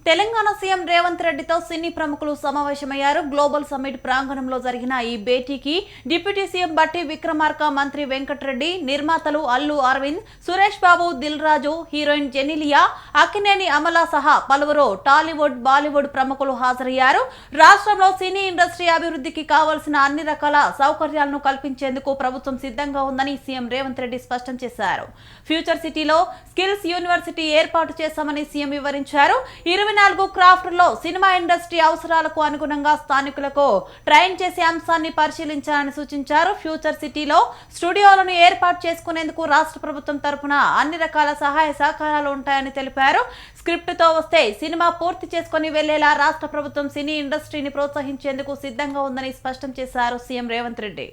Telangana CM Revanth రెడ్డితో సినీ ప్రముఖులు సమావేశమయ్యారు. గ్లోబల్ సమ్మిట్ ప్రాంగణంలో జరిగిన ఈ భేటీకి డిప్యూటీ సీఎం బట్టి విక్రమార్క, మంత్రి వెంకటరెడ్డి, నిర్మాతలు అల్లు అరవింద్, సురేష్ బాబు, దిల్ రాజు, హీరోయిన్ జెనిలియా, అక్కినేని అమల సహా పలువురు టాలీవుడ్, బాలీవుడ్ ప్రముఖులు హాజరయ్యారు. రాష్ట్రంలో సినీ ఇండస్ట్రీ అభివృద్ధికి కావాల్సిన అన్ని రకాల సౌకర్యాలను కల్పించేందుకు ప్రభుత్వం సిద్ధంగా ఉందని సీఎం రేవంత్ రెడ్డి స్పష్టం చేశారు. ఫ్యూచర్ సిటీలో స్కిల్స్ యూనివర్సిటీ ఏర్పాటు చేశామని సీఎం వివరించారు. 24 క్రాఫ్ట్లో సినిమా ఇండస్ట్రీ అవసరాలకు అనుగుణంగా స్థానికులకు ట్రైన్ చేసే అంశాన్ని పరిశీలించాలని సూచించారు. ఫ్యూచర్ సిటీలో స్టూడియోలను ఏర్పాటు చేసుకునేందుకు రాష్ట్ర ప్రభుత్వం తరఫున అన్ని రకాల సహాయ సహకారాలు ఉంటాయని తెలిపారు. స్క్రిప్ట్తో వస్తే సినిమా పూర్తి చేసుకుని వెళ్లేలా రాష్ట్ర ప్రభుత్వం సినీ ఇండస్ట్రీని ప్రోత్సహించేందుకు సిద్ధంగా ఉందని స్పష్టం చేశారు సీఎం రేవంత్ రెడ్డి.